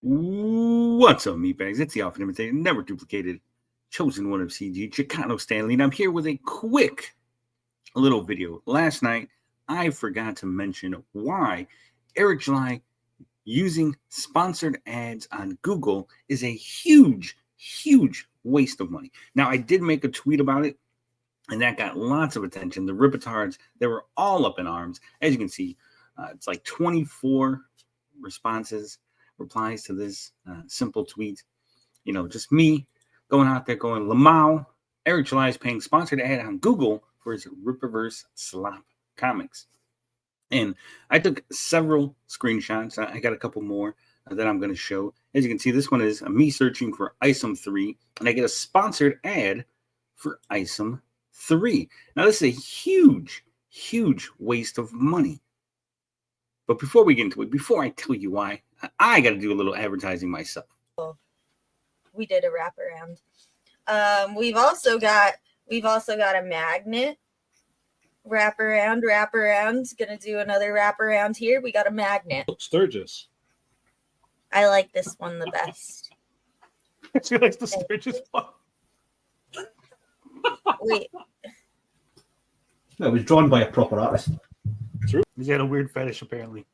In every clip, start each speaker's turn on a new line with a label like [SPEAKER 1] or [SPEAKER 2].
[SPEAKER 1] What's up, meatbags? It's the often imitated, never duplicated, chosen one of CG, Chicano Stanley, and I'm here with a quick little video. Last night, I forgot to mention why Eric July using sponsored ads on Google is a huge waste of money. Now, I did make a tweet about it, and that got lots of attention. The Rippatards, they were all up in arms. As you can see, it's like 24 replies to this simple tweet. You know, just me going out there going, Lamau, Eric July is paying sponsored ad on Google for his Rippaverse slop comics. And I took several screenshots. I got a couple more that I'm going to show. As you can see, this one is me searching for Isom 3, and I get a sponsored ad for Isom 3. Now, this is a huge waste of money. But before we get into it, before I tell you why, I got to do a little advertising myself.
[SPEAKER 2] We did a wraparound. We've also got a magnet wraparound. Gonna do another wraparound here. We got a magnet.
[SPEAKER 3] Sturgis.
[SPEAKER 2] I like this one the best.
[SPEAKER 3] She likes the Sturgis one.
[SPEAKER 2] Wait.
[SPEAKER 4] No, it was drawn by a proper artist.
[SPEAKER 3] True. He had a weird fetish, apparently.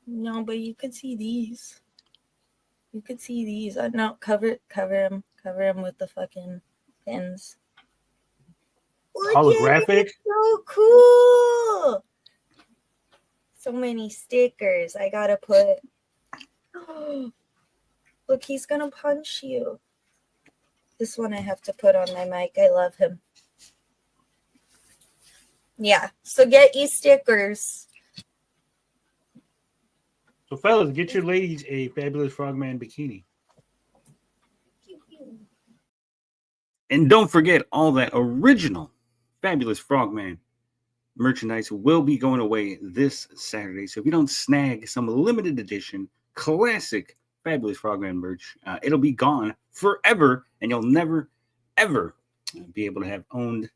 [SPEAKER 2] No, but you could see these. You could see these. No, cover him with the fucking pins.
[SPEAKER 3] Holographic.
[SPEAKER 2] So cool. So many stickers. I gotta put. Look, he's gonna punch you. This one I have to put on my mic. I love him. Yeah, so get you stickers.
[SPEAKER 3] So, fellas, get your ladies a Fabulous Frogman bikini.
[SPEAKER 1] And don't forget, all that original Fabulous Frogman merchandise will be going away this Saturday. So if you don't snag some limited edition classic Fabulous Frogman merch, it'll be gone forever, and you'll never, ever be able to have owned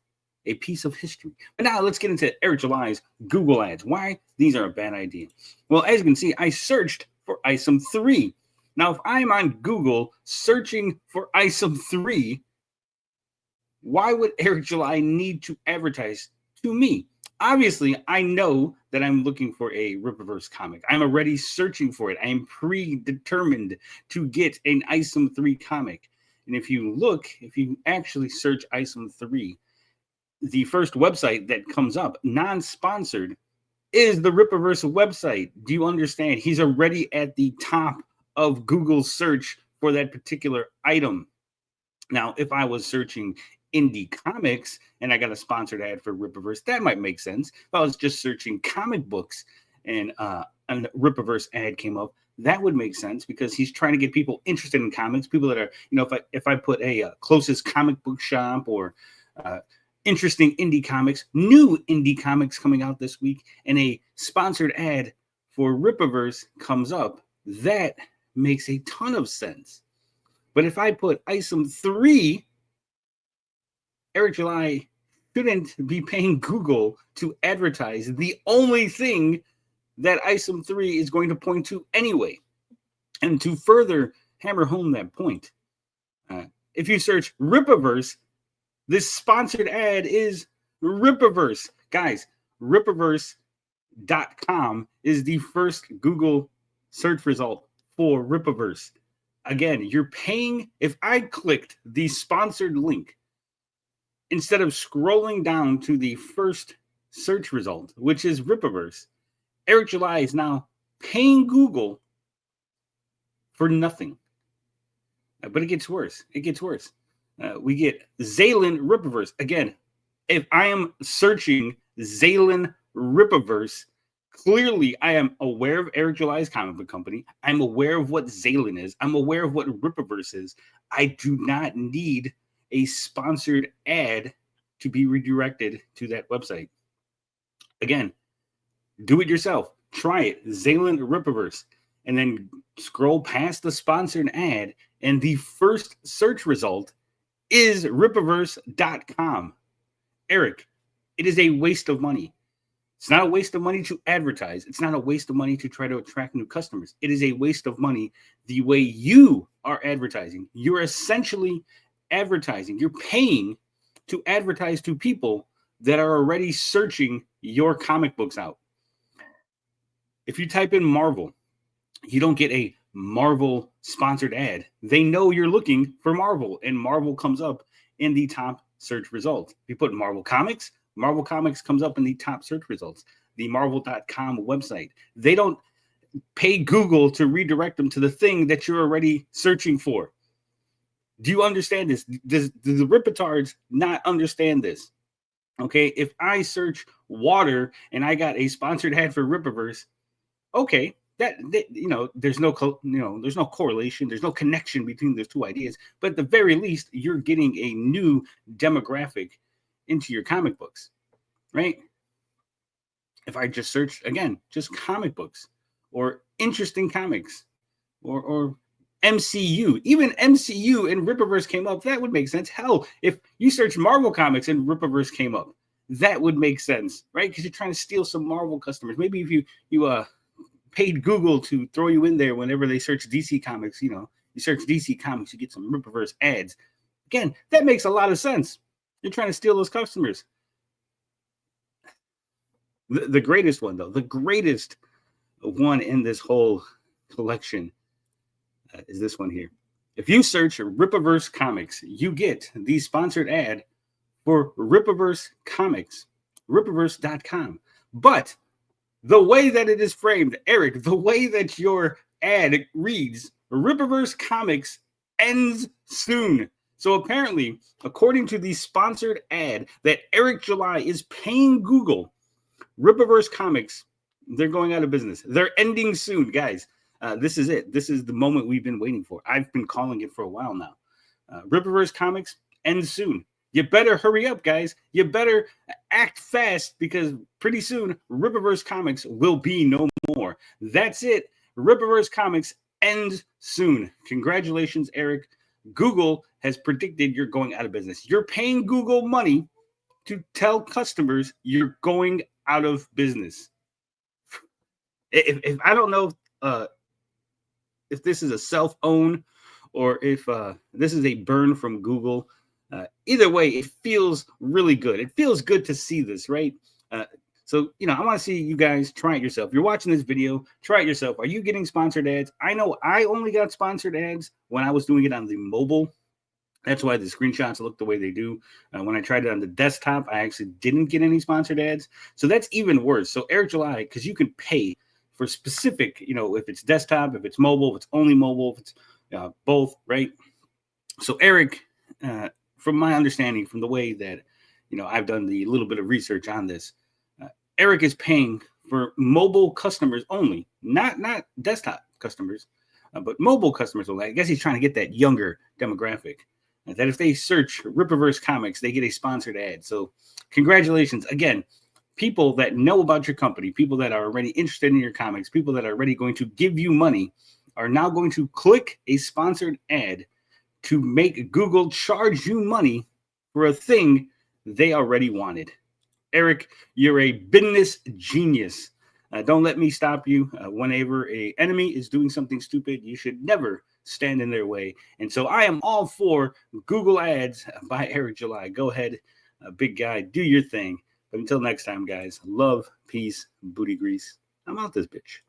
[SPEAKER 1] a piece of history. But now let's get into Eric July's Google ads. Why these are a bad idea. Well, as you can see, I searched for Isom 3. Now, if I'm on Google searching for Isom 3, why would Eric July need to advertise to me? Obviously, I know that I'm looking for a Rippaverse comic. I'm already searching for it. I am predetermined to get an Isom 3 comic. And if you actually search Isom 3, the first website that comes up, non-sponsored, is the Rippaverse website. Do you understand? He's already at the top of Google's search for that particular item. Now, if I was searching indie comics and I got a sponsored ad for Rippaverse, that might make sense. If I was just searching comic books and a Rippaverse ad came up, that would make sense because he's trying to get people interested in comics. People that are, you know, if I put a closest comic book shop or interesting indie comics, new indie comics coming out this week, and a sponsored ad for Rippaverse comes up, that makes a ton of sense. But if I put Isom 3, Eric July shouldn't be paying Google to advertise the only thing that Isom 3 is going to point to anyway. And to further hammer home that point, if you search Rippaverse, this sponsored ad is Rippaverse. Guys, Rippaverse.com is the first Google search result for Rippaverse. Again, you're paying. If I clicked the sponsored link, instead of scrolling down to the first search result, which is Rippaverse, Eric July is now paying Google for nothing. But it gets worse. We get Zalen Rippaverse. Again, if I am searching Zalen Rippaverse, clearly I am aware of Eric July's comic book company. I'm aware of what Zalen is. I'm aware of what Rippaverse is. I do not need a sponsored ad to be redirected to that website. Again, do it yourself. Try it. Zalen Rippaverse. And then scroll past the sponsored ad, and the first search result is Rippaverse.com. Eric, it is a waste of money. It's not a waste of money to advertise. It's not a waste of money to try to attract new customers. It is a waste of money the way you are advertising. You're essentially advertising. You're paying to advertise to people that are already searching your comic books out. If you type in Marvel, you don't get a Marvel sponsored ad. They know you're looking for Marvel, and Marvel comes up in the top search results. If you put Marvel Comics comes up in the top search results. The Marvel.com website. They don't pay Google to redirect them to the thing that you're already searching for. Do you understand this? Do the Rippatards not understand this? Okay, if I search water and I got a sponsored ad for Rippaverse, okay, that there's no correlation, there's no connection between those two ideas, but at the very least, you're getting a new demographic into your comic books, right? If I just search again, just comic books or interesting comics or MCU, even MCU and Rippaverse came up, that would make sense. Hell, if you search Marvel Comics and Rippaverse came up, that would make sense, right? Because you're trying to steal some Marvel customers. Maybe if you paid Google to throw you in there whenever they search DC Comics, you search DC Comics, you get some Rippaverse ads. Again, that makes a lot of sense. You're trying to steal those customers. The greatest one, though, the greatest one in this whole collection is this one here. If you search Rippaverse Comics, you get the sponsored ad for Rippaverse Comics, Rippaverse.com. But the way that it is framed, Eric, the way that your ad reads, Rippaverse Comics ends soon. So apparently, according to the sponsored ad that Eric July is paying Google, Rippaverse Comics, they're going out of business. They're ending soon, guys. This is it. This is the moment we've been waiting for. I've been calling it for a while now. Rippaverse Comics ends soon. You better hurry up, guys. You better act fast because pretty soon Rippaverse Comics will be no more. That's it. Rippaverse Comics ends soon. Congratulations, Eric. Google has predicted you're going out of business. You're paying Google money to tell customers you're going out of business. If I don't know if this is a self-own or if this is a burn from Google, either way, it feels really good. It feels good to see this, right? So, I want to see you guys try it yourself. If you're watching this video, try it yourself. Are you getting sponsored ads? I know I only got sponsored ads when I was doing it on the mobile. That's why the screenshots look the way they do. When I tried it on the desktop, I actually didn't get any sponsored ads. So that's even worse. So Eric July, because you can pay for specific, if it's desktop, if it's mobile, if it's only mobile, if it's both, right? So Eric, from my understanding, from the way that, I've done the little bit of research on this, Eric is paying for mobile customers only, not desktop customers, but mobile customers only. I guess he's trying to get that younger demographic. That if they search Rippaverse Comics, they get a sponsored ad. So congratulations. Again, people that know about your company, people that are already interested in your comics, people that are already going to give you money are now going to click a sponsored ad to make Google charge you money for a thing they already wanted. Eric, you're a business genius. Don't let me stop you. Whenever an enemy is doing something stupid, you should never stand in their way. And so I am all for Google Ads by Eric July. Go ahead, big guy, do your thing. But until next time, guys, love, peace, booty grease. I'm out this bitch.